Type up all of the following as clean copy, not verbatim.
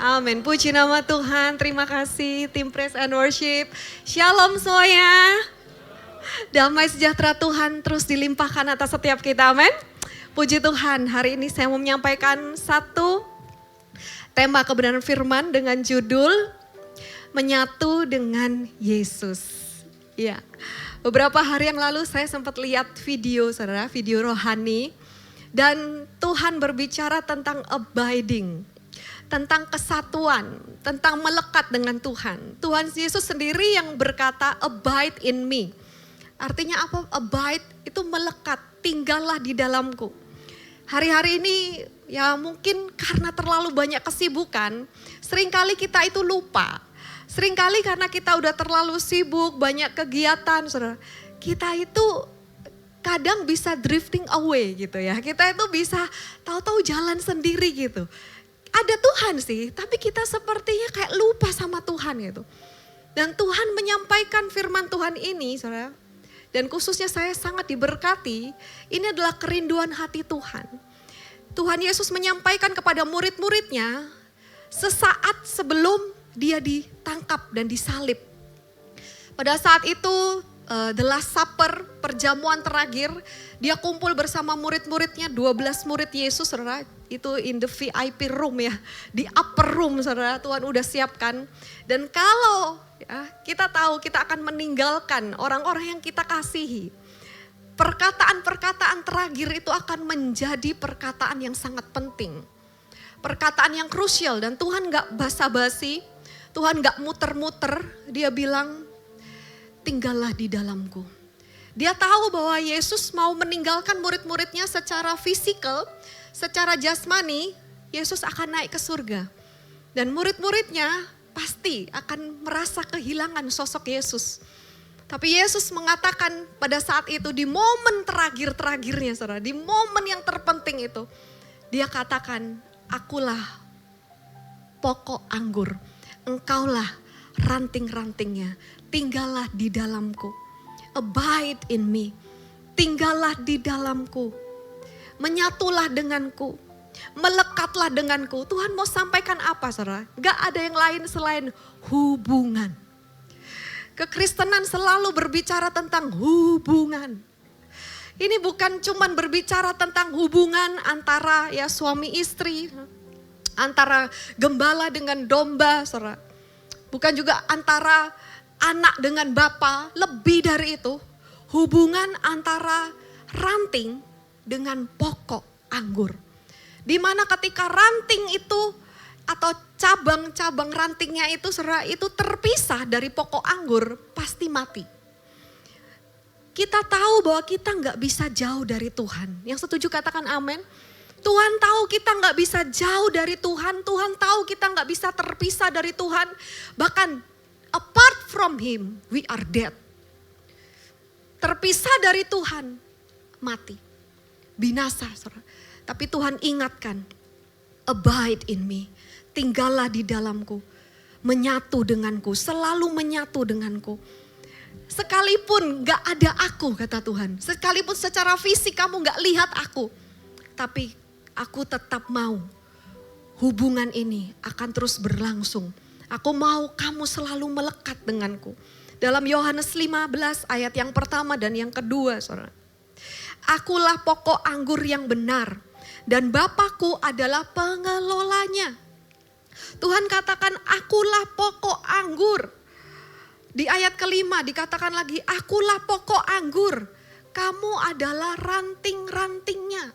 Amin. Puji nama Tuhan. Terima kasih tim Praise and Worship. Shalom semuanya. Damai sejahtera Tuhan terus dilimpahkan atas setiap kita. Amin. Puji Tuhan. Hari ini saya mau menyampaikan satu tema kebenaran firman dengan judul Menyatu dengan Yesus. Ya. Beberapa hari yang lalu saya sempat lihat video, saudara, video rohani. Dan Tuhan berbicara tentang abiding, tentang kesatuan, tentang melekat dengan Tuhan. Tuhan Yesus sendiri yang berkata, abide in me. Artinya apa? Abide itu melekat, tinggallah di dalamku. Hari-hari ini ya mungkin karena terlalu banyak kesibukan, seringkali kita itu lupa. Seringkali karena kita udah terlalu sibuk, banyak kegiatan, saudara. Kita itu kadang bisa drifting away gitu ya. Kita itu bisa tahu-tahu jalan sendiri gitu. Ada Tuhan sih, tapi kita sepertinya kayak lupa sama Tuhan gitu. Dan Tuhan menyampaikan firman Tuhan ini, saudara. Dan khususnya saya sangat diberkati, ini adalah kerinduan hati Tuhan. Tuhan Yesus menyampaikan kepada murid-muridnya sesaat sebelum dia ditangkap dan disalib. Pada saat itu the last supper, perjamuan terakhir, dia kumpul bersama murid-muridnya, 12 murid Yesus, saudara, itu in the VIP room ya, di upper room, saudara, Tuhan udah siapkan. Dan kalau ya, kita tahu kita akan meninggalkan orang-orang yang kita kasihi, perkataan-perkataan terakhir itu akan menjadi perkataan yang sangat penting. Perkataan yang krusial, dan Tuhan gak basa-basi, Tuhan gak muter-muter, dia bilang, tinggallah di dalamku. Dia tahu bahwa Yesus mau meninggalkan murid-muridnya secara fisikal, secara jasmani, Yesus akan naik ke surga. Dan murid-muridnya pasti akan merasa kehilangan sosok Yesus. Tapi Yesus mengatakan pada saat itu di momen terakhir-terakhirnya, saudara, di momen yang terpenting itu, dia katakan, akulah pokok anggur, engkaulah ranting-rantingnya. Tinggallah di dalamku, abide in me, tinggallah di dalamku, menyatulah denganku, melekatlah denganku. Tuhan mau sampaikan apa, saudara? Gak ada yang lain selain hubungan. Kekristenan selalu berbicara tentang hubungan. Ini bukan cuman berbicara tentang hubungan antara ya suami istri, antara gembala dengan domba, saudara. Bukan juga antara anak dengan bapa, lebih dari itu, hubungan antara ranting dengan pokok anggur. Dimana ketika ranting itu atau cabang-cabang rantingnya itu terpisah dari pokok anggur, pasti mati. Kita tahu bahwa kita nggak bisa jauh dari Tuhan. Yang setuju katakan amin. Tuhan tahu kita nggak bisa jauh dari Tuhan. Tuhan tahu kita nggak bisa terpisah dari Tuhan. Bahkan apart from Him, we are dead. Terpisah dari Tuhan, mati. Binasa, saudara. Tapi Tuhan ingatkan, abide in me. Tinggallah di dalamku. Menyatu denganku, selalu menyatu denganku. Sekalipun gak ada aku, kata Tuhan. Sekalipun secara fisik kamu gak lihat aku. Tapi aku tetap mau hubungan ini akan terus berlangsung. Aku mau kamu selalu melekat denganku. Dalam Yohanes 15 ayat yang pertama dan yang kedua, saudara. Akulah pokok anggur yang benar dan Bapakku adalah pengelolanya. Tuhan katakan akulah pokok anggur. Di ayat kelima dikatakan lagi akulah pokok anggur. Kamu adalah ranting-rantingnya.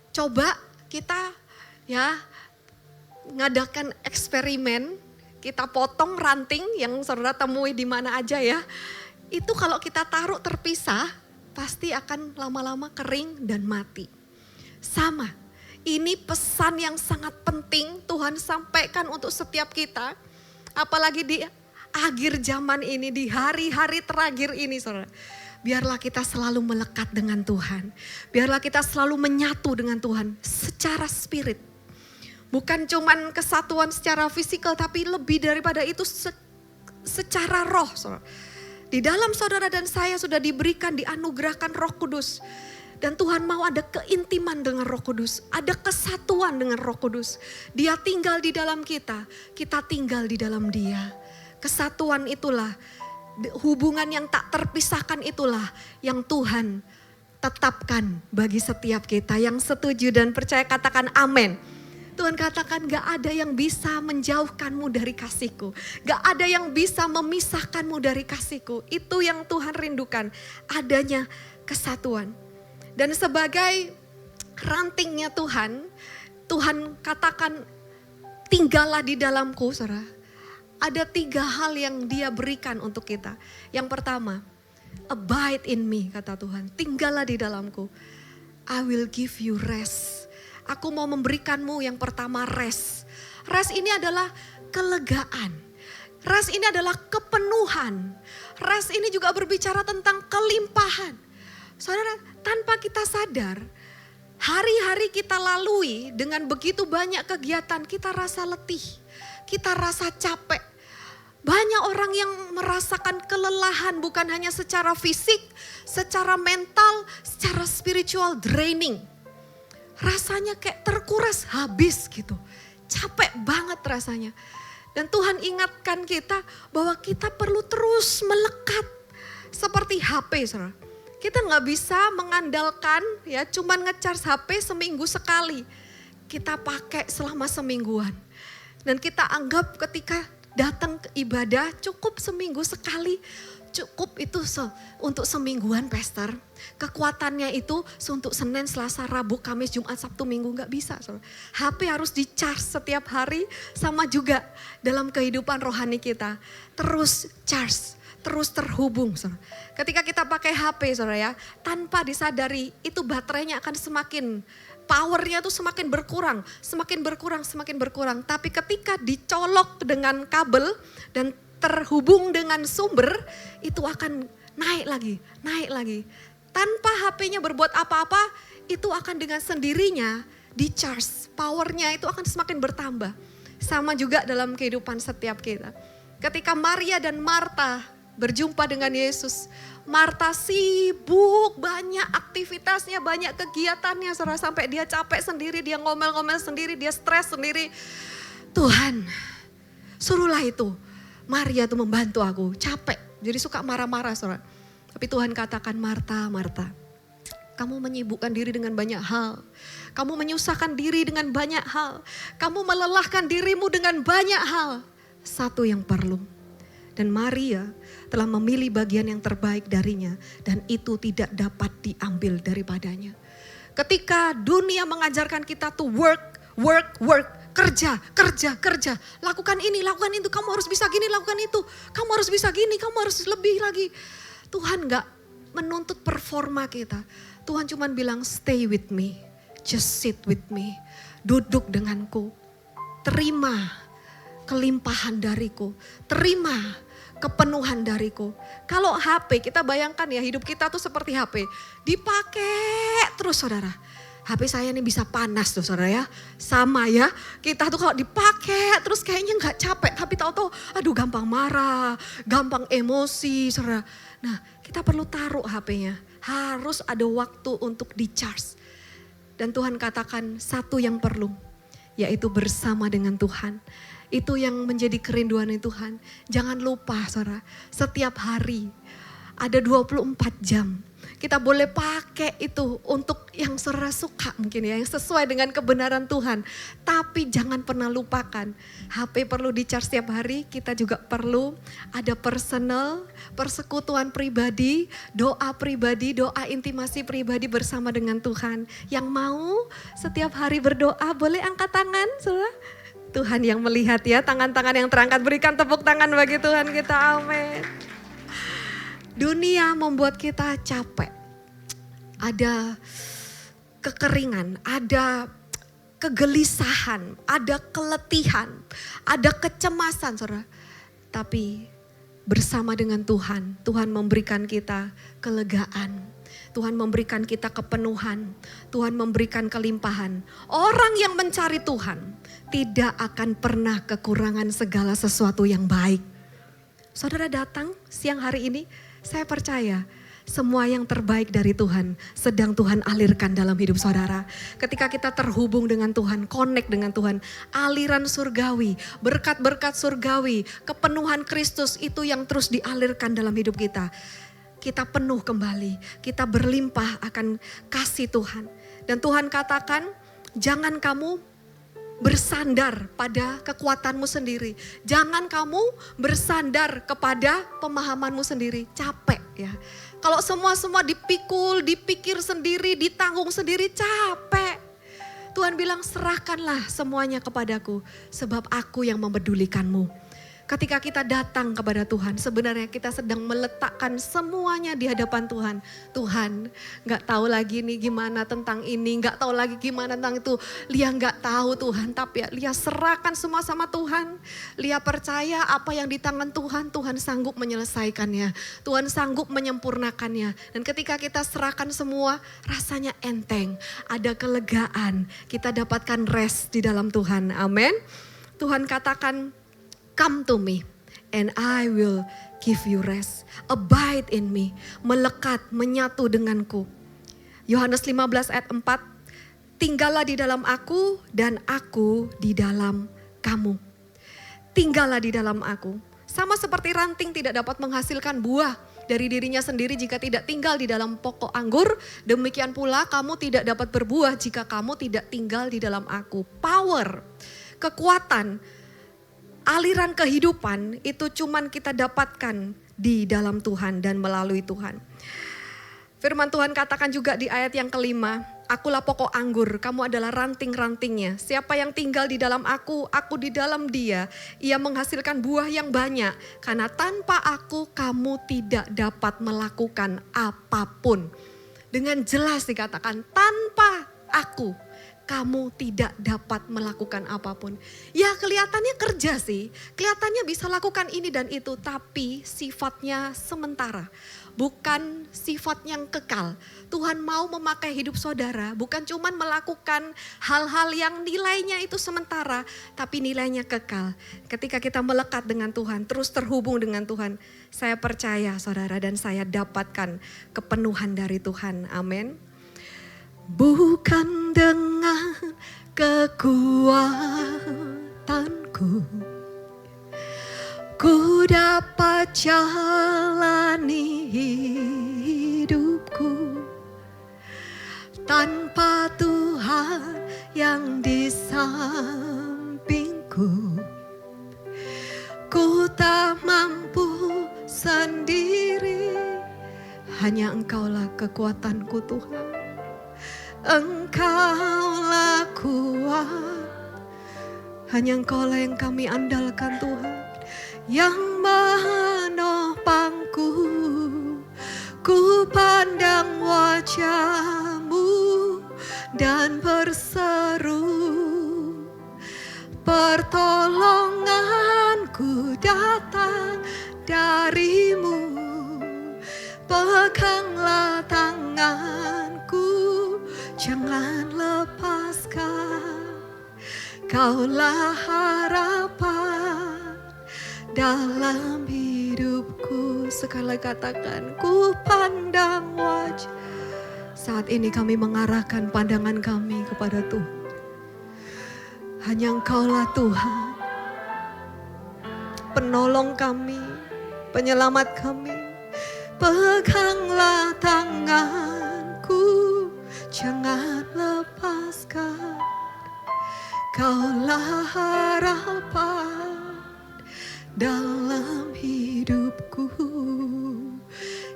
Coba kita ya ngadakan eksperimen. Kita potong ranting yang saudara temui di mana aja ya. Itu kalau kita taruh terpisah, pasti akan lama-lama kering dan mati. Sama, ini pesan yang sangat penting Tuhan sampaikan untuk setiap kita. Apalagi di akhir zaman ini, di hari-hari terakhir ini, saudara. Biarlah kita selalu melekat dengan Tuhan. Biarlah kita selalu menyatu dengan Tuhan secara spirit. Bukan cuman kesatuan secara fisikal, tapi lebih daripada itu secara roh. Saudara. Di dalam saudara dan saya sudah diberikan, dianugerahkan Roh Kudus. Dan Tuhan mau ada keintiman dengan Roh Kudus, ada kesatuan dengan Roh Kudus. Dia tinggal di dalam kita tinggal di dalam Dia. Kesatuan itulah, hubungan yang tak terpisahkan itulah yang Tuhan tetapkan bagi setiap kita. Yang setuju dan percaya katakan amin. Tuhan katakan gak ada yang bisa menjauhkanmu dari kasihku. Gak ada yang bisa memisahkanmu dari kasihku. Itu yang Tuhan rindukan, adanya kesatuan. Dan sebagai rantingnya Tuhan, Tuhan katakan tinggallah di dalamku, saudara. Ada 3 hal yang Dia berikan untuk kita. Yang pertama, abide in me, kata Tuhan. Tinggallah di dalamku. I will give you rest. Aku mau memberikanmu yang pertama rest. Rest ini adalah kelegaan. Rest ini adalah kepenuhan. Rest ini juga berbicara tentang kelimpahan. Saudara, tanpa kita sadar, hari-hari kita lalui dengan begitu banyak kegiatan, kita rasa letih, kita rasa capek. Banyak orang yang merasakan kelelahan bukan hanya secara fisik, secara mental, secara spiritual draining. Rasanya kayak terkuras habis gitu, capek banget rasanya. Dan Tuhan ingatkan kita bahwa kita perlu terus melekat seperti HP, saudara. Kita nggak bisa mengandalkan ya cuman ngecharge HP seminggu sekali. Kita pakai selama semingguan. Dan kita anggap ketika datang ke ibadah cukup seminggu sekali. Cukup itu untuk semingguan pastor. Kekuatannya itu untuk Senin, Selasa, Rabu, Kamis, Jumat, Sabtu, Minggu nggak bisa. HP harus di-charge setiap hari, sama juga dalam kehidupan rohani kita. Terus charge. Terus terhubung. Saudara. Ketika kita pakai HP, saudara ya, tanpa disadari itu baterainya akan semakin, powernya tuh semakin berkurang, semakin berkurang, semakin berkurang. Tapi ketika dicolok dengan kabel dan terhubung dengan sumber, itu akan naik lagi. Tanpa HP-nya berbuat apa-apa, itu akan dengan sendirinya di-charge. Powernya itu akan semakin bertambah. Sama juga dalam kehidupan setiap kita. Ketika Maria dan Marta berjumpa dengan Yesus. Marta sibuk, banyak aktivitasnya, banyak kegiatannya. Saudara, sampai dia capek sendiri, dia ngomel-ngomel sendiri, dia stres sendiri. Tuhan, suruhlah itu. Maria tuh membantu aku, capek. Jadi suka marah-marah, saudara. Tapi Tuhan katakan, Marta, Marta, kamu menyibukkan diri dengan banyak hal. Kamu menyusahkan diri dengan banyak hal. Kamu melelahkan dirimu dengan banyak hal. Satu yang perlu. Dan Maria telah memilih bagian yang terbaik darinya. Dan itu tidak dapat diambil daripadanya. Ketika dunia mengajarkan kita to work. Kerja. Lakukan ini, lakukan itu. Kamu harus bisa gini, lakukan itu. Kamu harus bisa gini, kamu harus lebih lagi. Tuhan gak menuntut performa kita. Tuhan cuma bilang stay with me. Just sit with me. Duduk denganku. Terima kelimpahan dariku. Terima kepenuhan dariku. Kalau HP, kita bayangkan ya hidup kita tuh seperti HP. Dipakai terus saudara. HP saya ini bisa panas tuh saudara ya. Sama ya, kita tuh kalau dipakai terus kayaknya gak capek. Tapi tahu-tahu aduh gampang marah, gampang emosi saudara. Nah kita perlu taruh HP-nya. Harus ada waktu untuk di-charge. Dan Tuhan katakan satu yang perlu, yaitu bersama dengan Tuhan. Itu yang menjadi kerinduan Tuhan. Jangan lupa saudara, setiap hari ada 24 jam. Kita boleh pakai itu untuk yang saudara suka mungkin ya, yang sesuai dengan kebenaran Tuhan. Tapi jangan pernah lupakan, HP perlu di-charge setiap hari, kita juga perlu ada personal, persekutuan pribadi, doa intimasi pribadi bersama dengan Tuhan. Yang mau setiap hari berdoa boleh angkat tangan saudara. Tuhan yang melihat ya, tangan-tangan yang terangkat, berikan tepuk tangan bagi Tuhan kita, amin. Dunia membuat kita capek, ada kekeringan, ada kegelisahan, ada keletihan, ada kecemasan saudara. Tapi bersama dengan Tuhan, Tuhan memberikan kita kelegaan. Tuhan memberikan kita kepenuhan, Tuhan memberikan kelimpahan. Orang yang mencari Tuhan tidak akan pernah kekurangan segala sesuatu yang baik. Saudara datang siang hari ini, saya percaya Semua yang terbaik dari Tuhan sedang Tuhan alirkan dalam hidup saudara. Ketika kita terhubung dengan Tuhan, connect dengan Tuhan, aliran surgawi, berkat-berkat surgawi, kepenuhan Kristus itu yang terus dialirkan dalam hidup kita. Kita penuh kembali, kita berlimpah akan kasih Tuhan. Dan Tuhan katakan, jangan kamu bersandar pada kekuatanmu sendiri. Jangan kamu bersandar kepada pemahamanmu sendiri. Capek ya. Kalau semua dipikul, dipikir sendiri, ditanggung sendiri, capek. Tuhan bilang serahkanlah semuanya kepadaku sebab aku yang mempedulikanmu. Ketika kita datang kepada Tuhan, sebenarnya kita sedang meletakkan semuanya di hadapan Tuhan. Tuhan, gak tahu lagi nih gimana tentang ini, gak tahu lagi gimana tentang itu. Lia gak tahu Tuhan, tapi ya Lia serahkan semua sama Tuhan. Lia percaya apa yang di tangan Tuhan, Tuhan sanggup menyelesaikannya. Tuhan sanggup menyempurnakannya. Dan ketika kita serahkan semua, rasanya enteng, ada kelegaan. Kita dapatkan rest di dalam Tuhan, amin. Tuhan katakan, come to me and I will give you rest. Abide in me. Melekat, menyatu denganku. Yohanes 15 ayat 4. Tinggallah di dalam aku dan aku di dalam kamu. Tinggallah di dalam aku. Sama seperti ranting tidak dapat menghasilkan buah dari dirinya sendiri jika tidak tinggal di dalam pokok anggur. Demikian pula kamu tidak dapat berbuah jika kamu tidak tinggal di dalam aku. Power, kekuatan, aliran kehidupan itu cuman kita dapatkan di dalam Tuhan dan melalui Tuhan. Firman Tuhan katakan juga di ayat yang kelima, akulah pokok anggur, kamu adalah ranting-rantingnya. Siapa yang tinggal di dalam aku di dalam dia, ia menghasilkan buah yang banyak. Karena tanpa aku kamu tidak dapat melakukan apapun. Dengan jelas dikatakan tanpa aku kamu tidak dapat melakukan apapun. Ya kelihatannya kerja sih, kelihatannya bisa lakukan ini dan itu, tapi sifatnya sementara. Bukan sifat yang kekal. Tuhan mau memakai hidup saudara, bukan cuma melakukan hal-hal yang nilainya itu sementara, tapi nilainya kekal. Ketika kita melekat dengan Tuhan, terus terhubung dengan Tuhan, saya percaya saudara dan saya dapatkan kepenuhan dari Tuhan, amin. Bukan dengan kekuatanku ku dapat jalani hidupku tanpa Tuhan yang di sampingku. Ku tak mampu sendiri, hanya Engkaulah kekuatanku Tuhan. Engkaulah kuat, hanya Engkaulah yang kami andalkan Tuhan, yang menopangku. Ku pandang wajah-Mu dan berseru, pertolonganku datang dari-Mu. Peganglah tanganku, jangan lepaskan. Kaulah harapan dalam hidupku. Sekali katakan, ku pandang wajah. Saat ini kami mengarahkan pandangan kami kepada Tuhan. Hanya Engkaulah Tuhan, penolong kami, penyelamat kami. Peganglah tanganku, jangan lepaskan. Kaulah harapan dalam hidupku.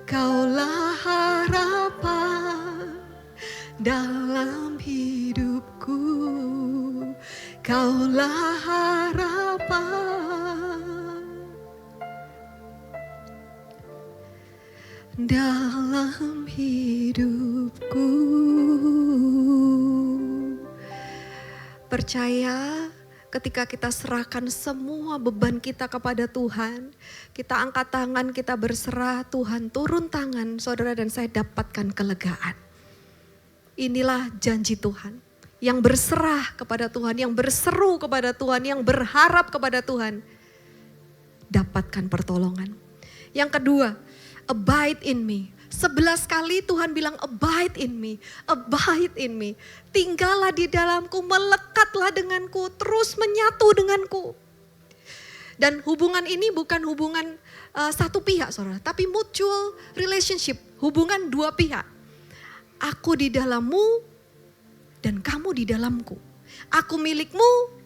Kaulah harapan dalam hidupku. Kaulah harapan dalam hidupku. Percaya ketika kita serahkan semua beban kita kepada Tuhan, kita angkat tangan, kita berserah, Tuhan turun tangan, saudara dan saya dapatkan kelegaan. Inilah janji Tuhan, yang berserah kepada Tuhan, yang berseru kepada Tuhan, yang berharap kepada Tuhan, dapatkan pertolongan. Yang kedua, abide in me, 11 kali Tuhan bilang abide in me, abide in me. Tinggallah di dalamku, melekatlah denganku, terus menyatu denganku. Dan hubungan ini bukan hubungan satu pihak saudara, tapi mutual relationship, hubungan dua pihak. Aku di dalammu dan kamu di dalamku. Aku milikmu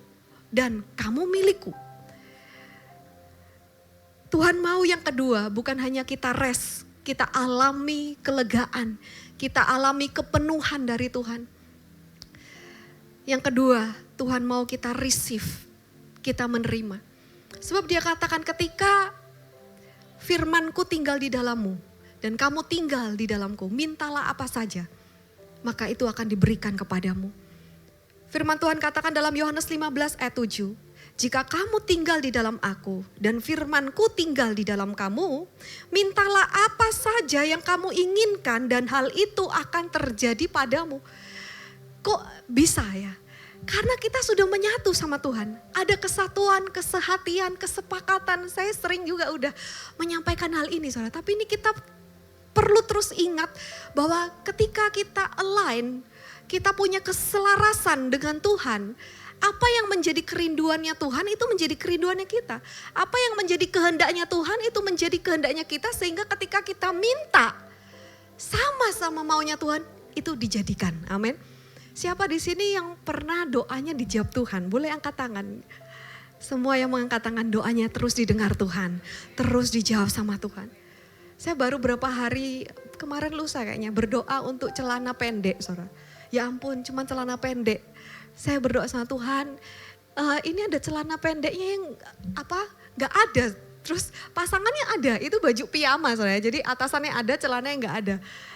dan kamu milikku. Tuhan mau yang kedua, bukan hanya kita rest, kita alami kelegaan, kita alami kepenuhan dari Tuhan. Yang kedua, Tuhan mau kita receive, kita menerima. Sebab dia katakan ketika firman-Ku tinggal di dalammu dan kamu tinggal di dalamku, mintalah apa saja, maka itu akan diberikan kepadamu. Firman Tuhan katakan dalam Yohanes 15 ayat 7, jika kamu tinggal di dalam aku dan firman-Ku tinggal di dalam kamu, mintalah apa saja yang kamu inginkan dan hal itu akan terjadi padamu. Kok bisa ya? Karena kita sudah menyatu sama Tuhan. Ada kesatuan, kesehatian, kesepakatan. Saya sering juga udah menyampaikan hal ini saudara. Tapi ini kita perlu terus ingat bahwa ketika kita align, kita punya keselarasan dengan Tuhan. Apa yang menjadi kerinduannya Tuhan itu menjadi kerinduannya kita. Apa yang menjadi kehendaknya Tuhan itu menjadi kehendaknya kita. Sehingga ketika kita minta sama-sama maunya Tuhan itu dijadikan. Amin. Siapa di sini yang pernah doanya dijawab Tuhan? Boleh angkat tangan. Semua yang mengangkat tangan doanya terus didengar Tuhan. Terus dijawab sama Tuhan. Saya baru berapa hari kemarin lusa kayaknya berdoa untuk celana pendek saudara. Ya ampun cuma celana pendek. Saya berdoa sama Tuhan, ini ada celana pendeknya yang gak ada. Terus pasangannya ada, itu baju piyama saudara. Jadi atasannya ada, celananya gak ada.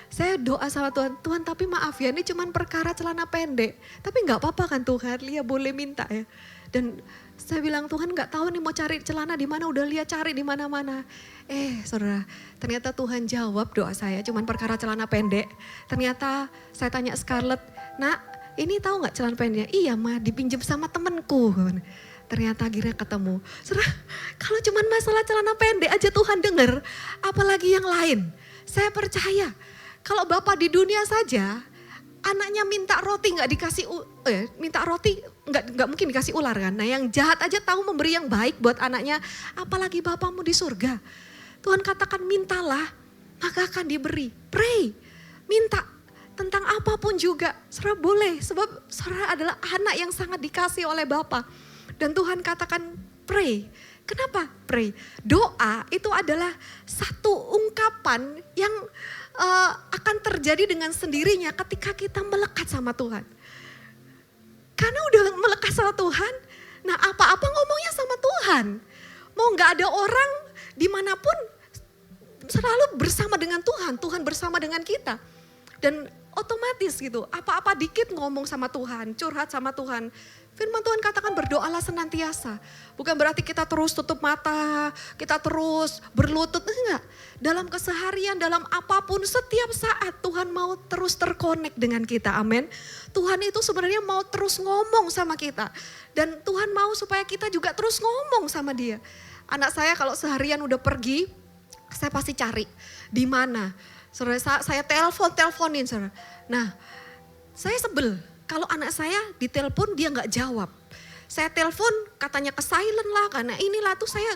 Saya doa sama Tuhan, Tuhan tapi maaf ya ini cuma perkara celana pendek. Tapi gak apa-apa kan Tuhan, Lia boleh minta ya. Dan saya bilang Tuhan gak tahu nih mau cari celana di mana, udah Lia cari di mana-mana. Saudara, ternyata Tuhan jawab doa saya cuma perkara celana pendek. Ternyata saya tanya Scarlett, nak ini tahu gak celana pendeknya? Iya mah dipinjam sama temenku. Ternyata akhirnya ketemu. Saudara, kalau cuma masalah celana pendek aja Tuhan dengar, apalagi yang lain. Saya percaya kalau Bapak di dunia saja, anaknya minta roti nggak dikasih, minta roti nggak mungkin dikasih ular kan. Nah yang jahat aja tahu memberi yang baik buat anaknya, apalagi Bapakmu di surga. Tuhan katakan mintalah, maka akan diberi. Pray, minta tentang apapun juga. Saudara boleh, sebab saudara adalah anak yang sangat dikasih oleh Bapa. Dan Tuhan katakan pray. Kenapa pray? Doa itu adalah satu ungkapan yang akan terjadi dengan sendirinya ketika kita melekat sama Tuhan. Karena udah melekat sama Tuhan, nah apa-apa ngomongnya sama Tuhan. Mau gak ada orang dimanapun selalu bersama dengan Tuhan, Tuhan bersama dengan kita. Dan otomatis gitu, apa-apa dikit ngomong sama Tuhan, curhat sama Tuhan. Firman Tuhan katakan berdoalah senantiasa. Bukan berarti kita terus tutup mata, kita terus berlutut, enggak. Dalam keseharian, dalam apapun, setiap saat Tuhan mau terus terkonek dengan kita, amin. Tuhan itu sebenarnya mau terus ngomong sama kita. Dan Tuhan mau supaya kita juga terus ngomong sama dia. Anak saya kalau seharian udah pergi, saya pasti cari di mana. Saudara, saya teleponin saudara. Nah, saya sebel kalau anak saya ditelepon dia nggak jawab. Saya telepon katanya ke silent lah karena inilah tuh saya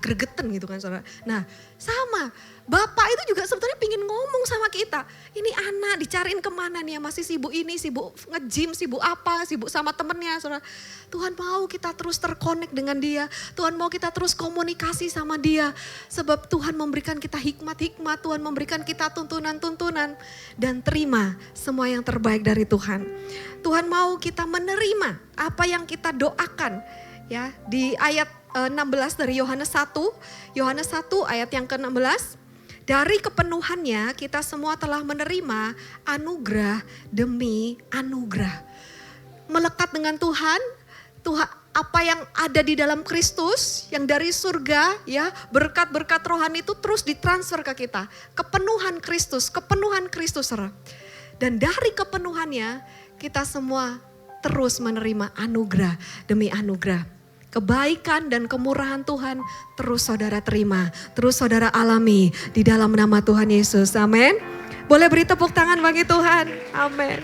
gregetan gitu kan saudara. Nah sama, Bapak itu juga sebetulnya pingin ngomong sama kita. Ini anak dicariin kemana nih ya, masih sibuk ini, sibuk nge-gym, sibuk apa, sibuk sama temennya saudara. Tuhan mau kita terus terkonek dengan dia. Tuhan mau kita terus komunikasi sama dia. Sebab Tuhan memberikan kita hikmat-hikmat, Tuhan memberikan kita tuntunan-tuntunan. Dan terima semua yang terbaik dari Tuhan. Tuhan mau kita menerima apa yang kita doakan. Ya, di ayat 16 dari Yohanes 1 ayat yang ke-16. Dari kepenuhannya kita semua telah menerima anugerah demi anugerah. Melekat dengan Tuhan, apa yang ada di dalam Kristus, yang dari surga ya, berkat-berkat rohani itu terus ditransfer ke kita. Kepenuhan Kristus. Dan dari kepenuhannya kita semua terus menerima anugerah demi anugerah. Kebaikan dan kemurahan Tuhan terus saudara terima, terus saudara alami di dalam nama Tuhan Yesus. Amin. Boleh beri tepuk tangan bagi Tuhan. Amin.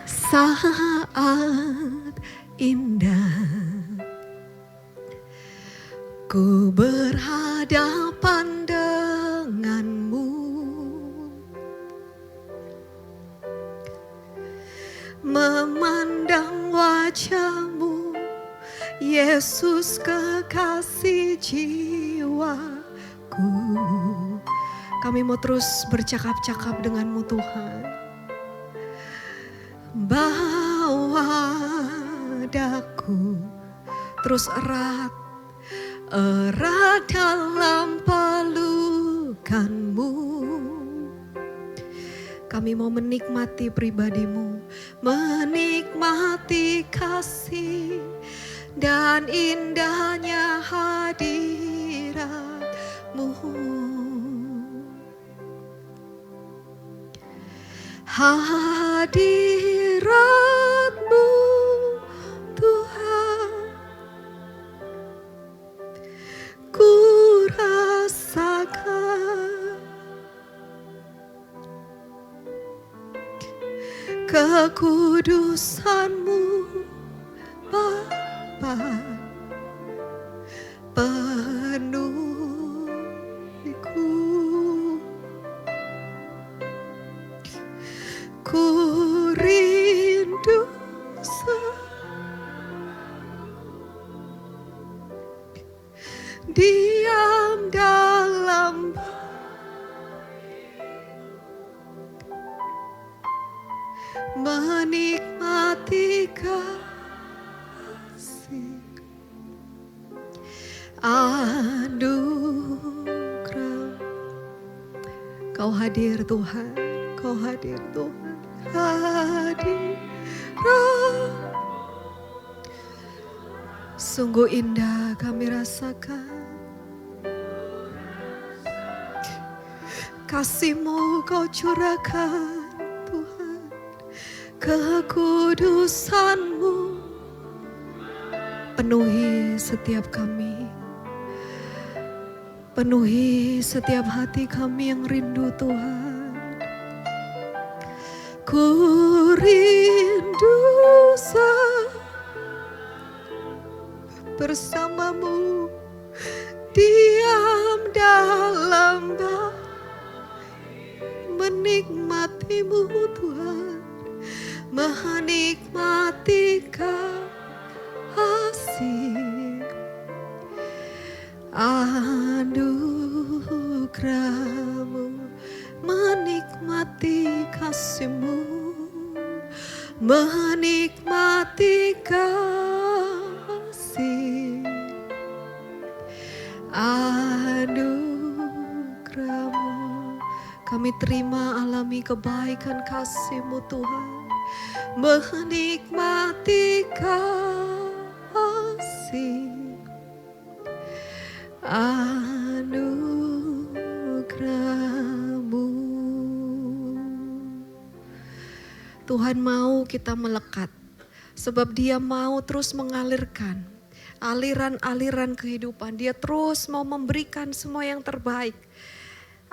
Saat indah ku berhadapan denganmu, memandang wajahmu, Yesus kekasih jiwaku. Kami mau terus bercakap-cakap denganmu Tuhan. Bawa daku terus erat dalam pelukanmu. Kami mau menikmati pribadimu, menikmati kasih dan indahnya hadiratmu. Hadiratmu Tuhan, ku rasakan kekudusanmu Bapa, penuhiku. Ku rindu diam dalam menikmati kasih anugerah. Kau hadir Tuhan, Kau hadir Tuhan. Hadir, sungguh indah kami rasakan kasih-Mu Kau curahkan Tuhan, kekudusan-Mu penuhi setiap kami, penuhi setiap hati kami yang rindu Tuhan. Ku rindu bersamamu, diam dalam menikmati-Mu Tuhan, menikmati kasih anugerah-Mu, menikmati kasih-Mu, menikmati kasih anugerah-Mu. Kami terima alami kebaikan kasih-Mu Tuhan, menikmati kasih anugerah-Mu. Tuhan mau kita melekat, sebab Dia mau terus mengalirkan aliran-aliran kehidupan. Dia terus mau memberikan semua yang terbaik.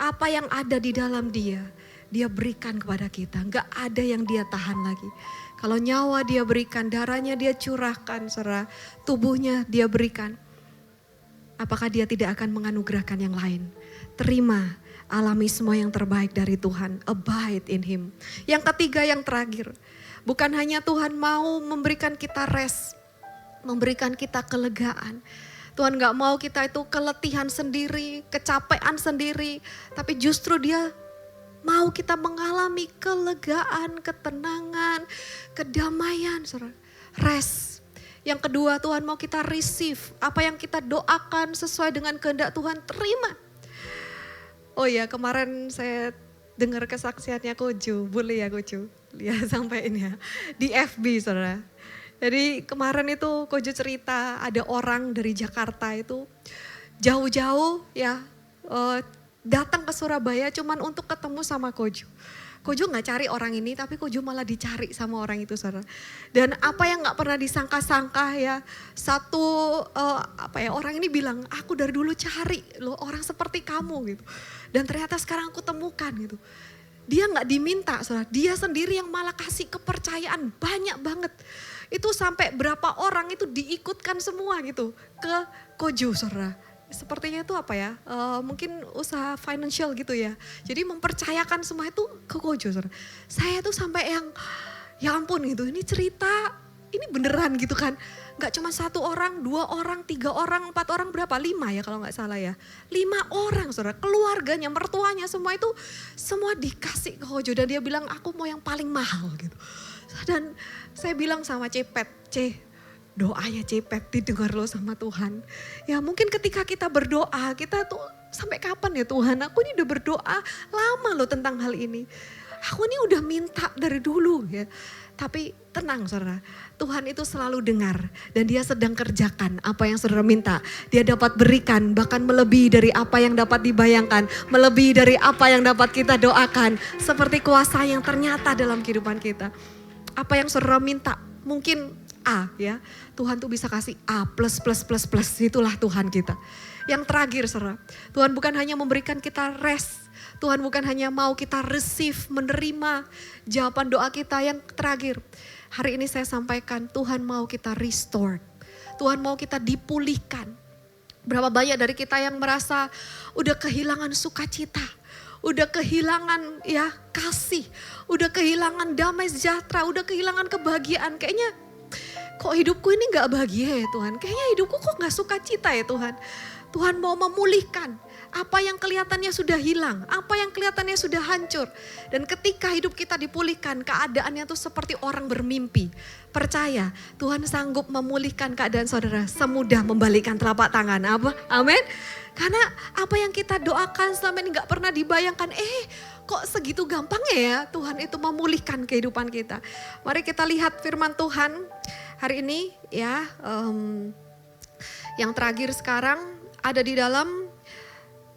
Apa yang ada di dalam Dia, Dia berikan kepada kita. Enggak ada yang Dia tahan lagi. Kalau nyawa Dia berikan, darahnya Dia curahkan, saudara, tubuhnya Dia berikan. Apakah Dia tidak akan menganugerahkan yang lain? Terima, alami semua yang terbaik dari Tuhan. Abide in Him. Yang ketiga, yang terakhir. Bukan hanya Tuhan mau memberikan kita rest, memberikan kita kelegaan. Tuhan gak mau kita itu keletihan sendiri, kecapean sendiri. Tapi justru Dia mau kita mengalami kelegaan, ketenangan, kedamaian. Rest. Yang kedua, Tuhan mau kita receive. Apa yang kita doakan sesuai dengan kehendak Tuhan, terima. Oh ya, kemarin saya dengar kesaksiannya Kojo, boleh ya Kojo? Lihat sampaiin ya, di FB saudara. Jadi kemarin itu Kojo cerita ada orang dari Jakarta itu jauh-jauh ya datang ke Surabaya cuman untuk ketemu sama Kojo. Kojo gak cari orang ini, tapi Kojo malah dicari sama orang itu, saudara. Dan apa yang gak pernah disangka-sangka ya, orang ini bilang, aku dari dulu cari loh orang seperti kamu gitu. Dan ternyata sekarang aku temukan gitu. Dia gak diminta, saudara. Dia sendiri yang malah kasih kepercayaan banyak banget. Itu sampai berapa orang itu diikutkan semua gitu ke Kojo, saudara. Sepertinya itu mungkin usaha financial gitu ya. Jadi mempercayakan semua itu ke Kojo. Saya tuh sampai yang, ya ampun gitu, ini cerita, ini beneran gitu kan. Gak cuma 1 orang, 2 orang, 3 orang, 4 orang, berapa? 5 ya kalau gak salah ya. 5 orang saudara, keluarganya, mertuanya semua itu, semua dikasih ke Kojo. Dan dia bilang aku mau yang paling mahal gitu. Dan saya bilang sama Cepet, doanya Cepet didengar loh sama Tuhan. Ya mungkin ketika kita berdoa, kita tuh sampai kapan ya Tuhan, aku ini udah berdoa lama loh tentang hal ini. Aku ini udah minta dari dulu ya. Tapi tenang saudara, Tuhan itu selalu dengar dan dia sedang kerjakan apa yang saudara minta. Dia dapat berikan bahkan melebihi dari apa yang dapat dibayangkan, melebihi dari apa yang dapat kita doakan. Seperti kuasa yang ternyata dalam kehidupan kita. Apa yang saudara minta mungkin A ya, Tuhan tuh bisa kasih A plus, itulah Tuhan kita. Yang terakhir saudara, Tuhan bukan hanya memberikan kita rest, Tuhan bukan hanya mau kita receive, menerima jawaban doa kita. Yang terakhir, hari ini saya sampaikan Tuhan mau kita restore, Tuhan mau kita dipulihkan. Berapa banyak dari kita yang merasa udah kehilangan sukacita, udah kehilangan ya kasih, udah kehilangan damai sejahtera, udah kehilangan kebahagiaan. Kayaknya kok hidupku ini gak bahagia ya Tuhan, kayaknya hidupku kok gak sukacita ya Tuhan. Tuhan mau memulihkan apa yang kelihatannya sudah hilang, apa yang kelihatannya sudah hancur. Dan ketika hidup kita dipulihkan, keadaannya tuh seperti orang bermimpi. Percaya, Tuhan sanggup memulihkan keadaan saudara semudah membalikkan telapak tangan. Apa? Amin. Karena apa yang kita doakan selama ini gak pernah dibayangkan, kok segitu gampangnya ya Tuhan itu memulihkan kehidupan kita. Mari kita lihat firman Tuhan hari ini ya. Yang terakhir sekarang ada di dalam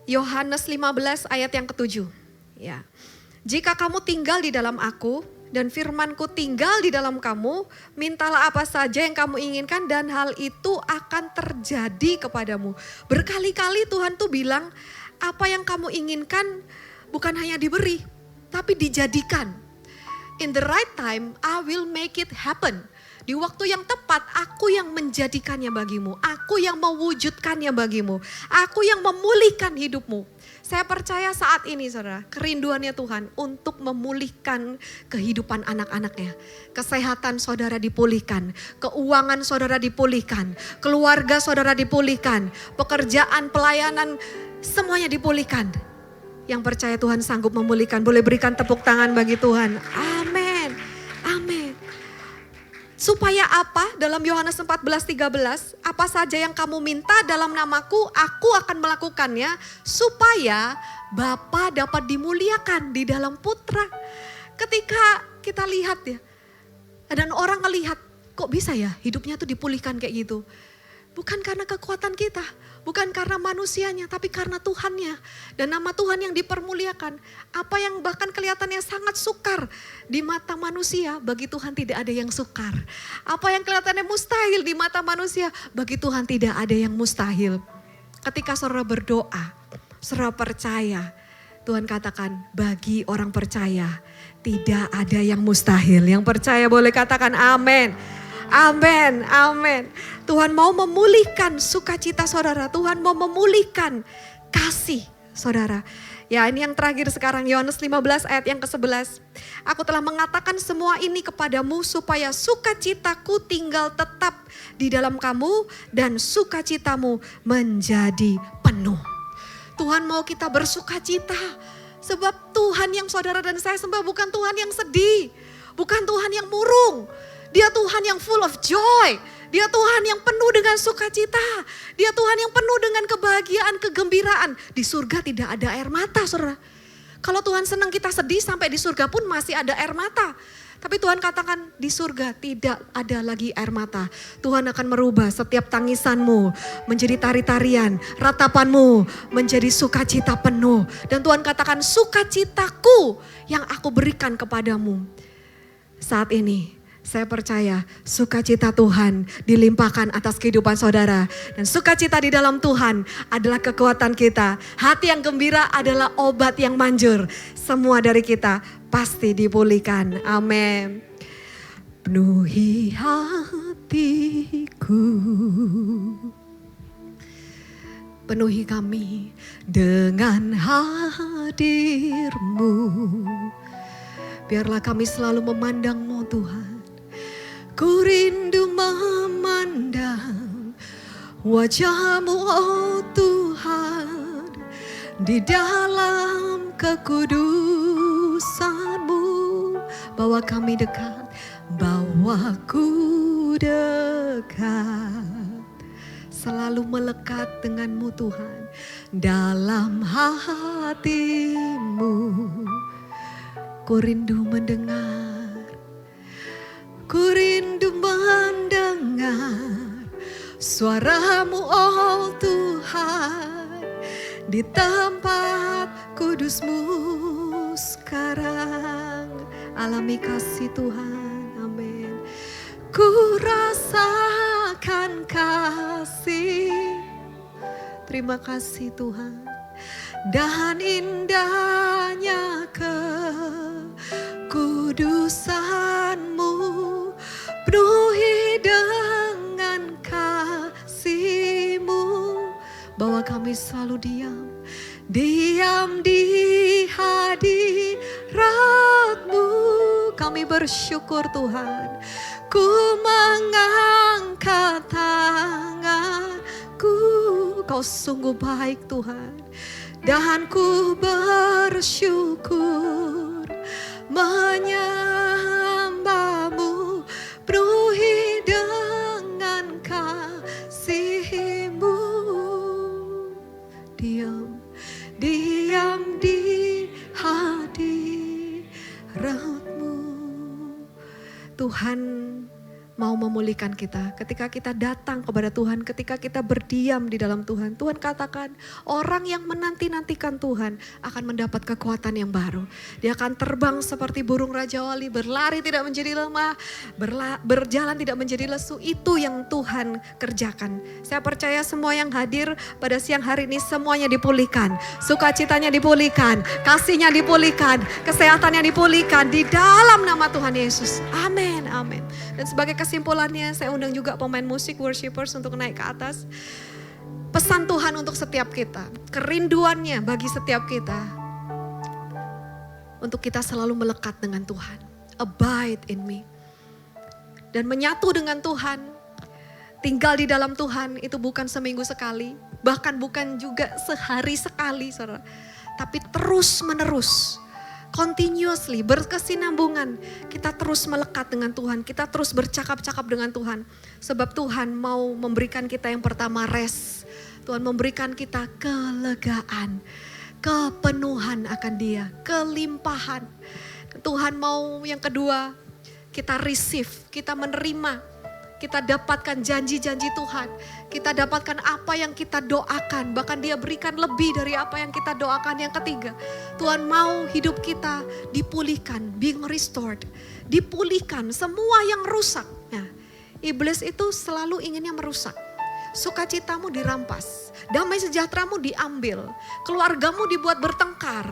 Yohanes 15 ayat yang ke-7. Ya. Jika kamu tinggal di dalam aku dan firmanku tinggal di dalam kamu, mintalah apa saja yang kamu inginkan dan hal itu akan terjadi kepadamu. Berkali-kali Tuhan tuh bilang, apa yang kamu inginkan bukan hanya diberi, tapi dijadikan. In the right time, I will make it happen. Di waktu yang tepat, aku yang menjadikannya bagimu. Aku yang mewujudkannya bagimu. Aku yang memulihkan hidupmu. Saya percaya saat ini saudara, kerinduannya Tuhan untuk memulihkan kehidupan anak-anaknya. Kesehatan saudara dipulihkan, keuangan saudara dipulihkan, keluarga saudara dipulihkan, pekerjaan, pelayanan, semuanya dipulihkan. Yang percaya Tuhan sanggup memulihkan, boleh berikan tepuk tangan bagi Tuhan. Amin, amin. Supaya apa? Dalam Yohanes 14:13, apa saja yang kamu minta dalam namaku, aku akan melakukannya. Supaya Bapa dapat dimuliakan di dalam Putra. Ketika kita lihat ya, dan orang melihat, kok bisa ya hidupnya tuh dipulihkan kayak gitu. Bukan karena kekuatan kita, bukan karena manusianya, tapi karena Tuhannya. Dan nama Tuhan yang dipermuliakan. Apa yang bahkan kelihatannya sangat sukar di mata manusia, bagi Tuhan tidak ada yang sukar. Apa yang kelihatannya mustahil di mata manusia, bagi Tuhan tidak ada yang mustahil. Ketika saudara berdoa, saudara percaya, Tuhan katakan bagi orang percaya tidak ada yang mustahil. Yang percaya boleh katakan amin. Amin, amin. Tuhan mau memulihkan sukacita saudara. Tuhan mau memulihkan kasih saudara. Ya ini yang terakhir sekarang Yohanes 15 ayat yang ke-11. Aku telah mengatakan semua ini kepadamu supaya sukacitaku tinggal tetap di dalam kamu dan sukacitamu menjadi penuh. Tuhan mau kita bersukacita. Sebab Tuhan yang saudara dan saya sembah bukan Tuhan yang sedih. Bukan Tuhan yang murung. Dia Tuhan yang full of joy. Dia Tuhan yang penuh dengan sukacita. Dia Tuhan yang penuh dengan kebahagiaan, kegembiraan. Di surga tidak ada air mata, saudara. Kalau Tuhan senang kita sedih, sampai di surga pun masih ada air mata. Tapi Tuhan katakan di surga tidak ada lagi air mata. Tuhan akan merubah setiap tangisanmu menjadi tari-tarian, ratapanmu menjadi sukacita penuh. Dan Tuhan katakan sukacitaku yang aku berikan kepadamu. Saat ini saya percaya sukacita Tuhan dilimpahkan atas kehidupan saudara. Dan sukacita di dalam Tuhan adalah kekuatan kita. Hati yang gembira adalah obat yang manjur. Semua dari kita pasti dipulihkan. Amin. Penuhi hatiku, penuhi kami dengan hadir-Mu. Biarlah kami selalu memandang-Mu Tuhan. Ku rindu memandang wajah-Mu oh Tuhan, di dalam kekudusan-Mu. Bawa kami dekat, bawa ku dekat. Selalu melekat dengan-Mu Tuhan, dalam hati-Mu. Ku rindu mendengar, ku rindu mendengar suara-Mu oh Tuhan, di tempat kudus-Mu sekarang. Alami kasih Tuhan, amin. Ku rasakan kasih, terima kasih Tuhan. Dan indahnya kekudusan-Mu, penuhi dengan kasih-Mu. Bawa kami selalu diam di hadirat-Mu. Kami bersyukur Tuhan, ku mengangkat tanganku. Kau sungguh baik Tuhan, dan ku bersyukur menyembah-Mu, penuhi dengan kasih-Mu. Diam di hadirat-Mu. Tuhan mau memulihkan kita. Ketika kita datang kepada Tuhan, ketika kita berdiam di dalam Tuhan. Tuhan katakan orang yang menanti-nantikan Tuhan akan mendapat kekuatan yang baru. Dia akan terbang seperti burung Raja Wali, berlari tidak menjadi lemah, berjalan tidak menjadi lesu. Itu yang Tuhan kerjakan. Saya percaya semua yang hadir pada siang hari ini semuanya dipulihkan. Sukacitanya dipulihkan, kasihnya dipulihkan, kesehatannya dipulihkan di dalam nama Tuhan Yesus. Amin, amin. Dan sebagai kesimpulannya saya undang juga pemain musik, worshipers untuk naik ke atas. Pesan Tuhan untuk setiap kita, kerinduannya bagi setiap kita. Untuk kita selalu melekat dengan Tuhan. Abide in me. Dan menyatu dengan Tuhan, tinggal di dalam Tuhan itu bukan seminggu sekali. Bahkan bukan juga sehari sekali saudara. Tapi terus menerus. Continuously, berkesinambungan. Kita terus melekat dengan Tuhan. Kita terus bercakap-cakap dengan Tuhan. Sebab Tuhan mau memberikan kita yang pertama rest. Tuhan memberikan kita kelegaan. Kepenuhan akan Dia. Kelimpahan. Tuhan mau yang kedua, kita receive. Kita menerima. Kita dapatkan janji-janji Tuhan. Kita dapatkan apa yang kita doakan. Bahkan Dia berikan lebih dari apa yang kita doakan. Yang ketiga, Tuhan mau hidup kita dipulihkan, being restored. Dipulihkan semua yang rusak. Nah, iblis itu selalu inginnya merusak. Sukacitamu dirampas. Damai sejahteramu diambil. Keluargamu dibuat bertengkar.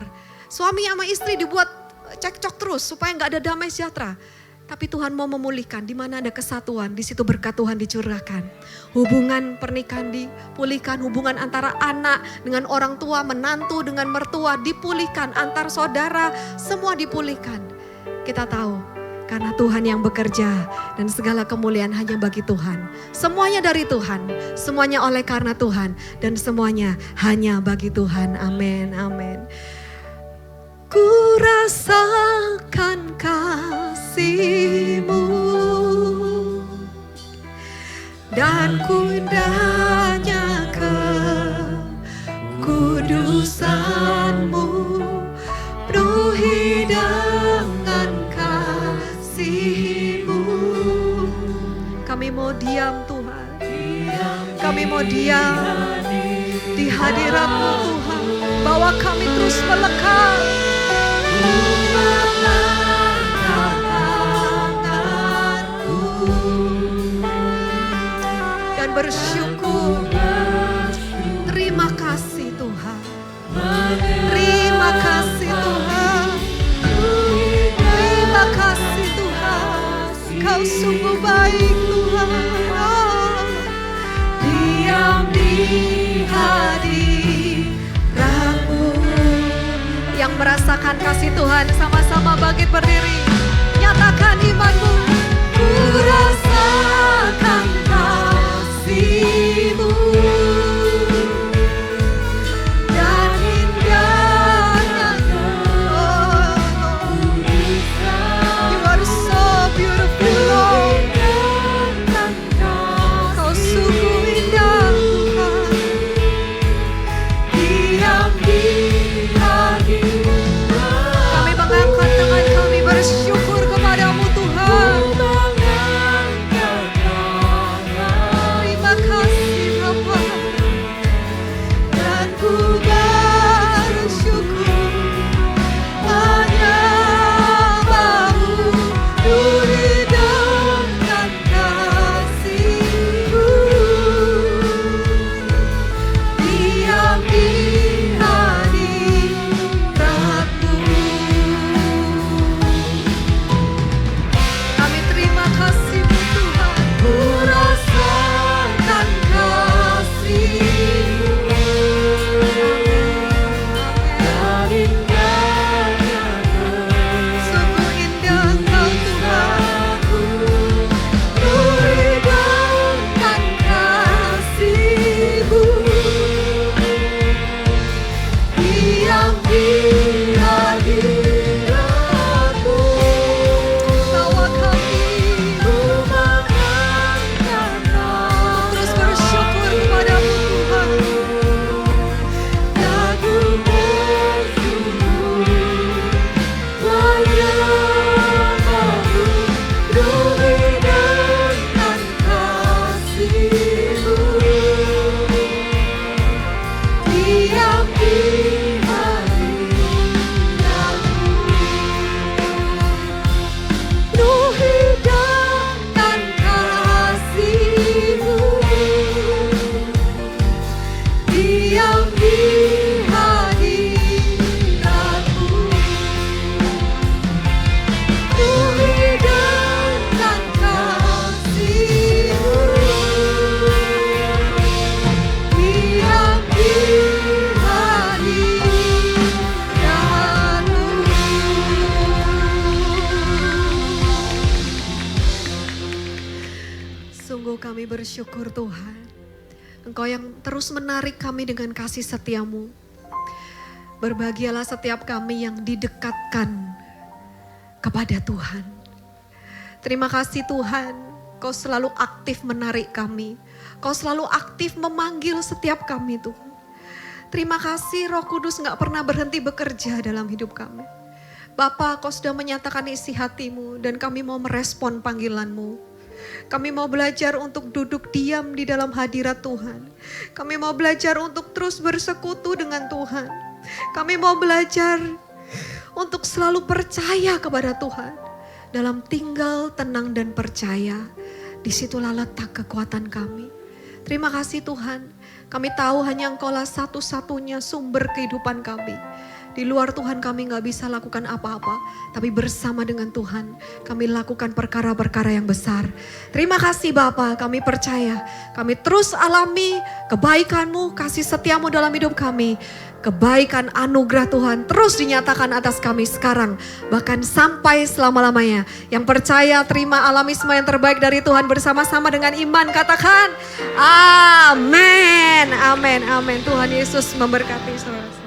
Suami sama istri dibuat cekcok terus supaya gak ada damai sejahtera. Tapi Tuhan mau memulihkan, di mana ada kesatuan, di situ berkat Tuhan dicurahkan. Hubungan pernikahan dipulihkan, hubungan antara anak dengan orang tua, menantu dengan mertua dipulihkan, antar saudara semua dipulihkan. Kita tahu karena Tuhan yang bekerja dan segala kemuliaan hanya bagi Tuhan. Semuanya dari Tuhan, semuanya oleh karena Tuhan dan semuanya hanya bagi Tuhan. Amin, amin. Ku rasakan kasih-Mu dan ku indahnya kekudusan-Mu, penuhi dengan kasih. Kami mau diam di hadirat-Mu Tuhan. Bawa kami terus melekat. Dan bersyukur. Terima kasih Tuhan. Terima kasih Tuhan. Terima kasih Tuhan. Kau sungguh baik Tuhan. Oh. Diam di hadirat-Mu. Yang merasakan kasih Tuhan sama-sama bangkit berdiri. Nyatakan iman-mu. Ku rasakan kasih-Mu. Dan indahnya You are so beautiful Lord. Kau sungguh indah Tuhan. Diam di hadirat. Kami mengangkat tangan kami bersyukur kepadamu Tuhan. Terima kasih Bapa. Dan ku bersyukur hanya mau duri dengan kasih-Mu. Diam di hadirat-Mu. Kami terima kasih-Mu Tuhan. Ku rasakan kasih-Mu. Sungguh indah Engkau Tuhan. Duri dengan kasih-Mu. Diam di hadirat-Mu. Bawa kami terus bersyukur kepadamu Tuhan. Dan ku bersyukur padamu, duri dengan kasih-Mu. Diam di hadirat-Mu. Penuhi dengan kasih-Mu. Diam di hadirat-Mu. Penuhi dengan kasih-Mu. Diam di hadirat-Mu. Sungguh kami bersyukur Tuhan. Engkau yang terus menarik kami dengan kasih setia-Mu. Berbahagialah setiap kami yang didekatkan kepada Tuhan. Terima kasih Tuhan, Kau selalu aktif menarik kami. Kau selalu aktif memanggil setiap kami Tuhan. Terima kasih Roh Kudus gak pernah berhenti bekerja dalam hidup kami. Bapa, Kau sudah menyatakan isi hati-Mu dan kami mau merespon panggilan-Mu. Kami mau belajar untuk duduk diam di dalam hadirat Tuhan. Kami mau belajar untuk terus bersekutu dengan Tuhan. Kami mau belajar untuk selalu percaya kepada Tuhan. Dalam tinggal, tenang, dan percaya. Disitulah letak kekuatan kami. Terima kasih Tuhan. Kami tahu hanya Engkau-lah satu-satunya sumber kehidupan kami. Di luar Tuhan kami gak bisa lakukan apa-apa. Tapi bersama dengan Tuhan kami lakukan perkara-perkara yang besar. Terima kasih Bapa, kami percaya. Kami terus alami kebaikan-Mu, kasih setia-Mu dalam hidup kami. Kebaikan anugerah Tuhan terus dinyatakan atas kami sekarang. Bahkan sampai selama-lamanya. Yang percaya terima alami semua yang terbaik dari Tuhan bersama-sama dengan iman. Katakan amin, amin, amin. Tuhan Yesus memberkati saudara.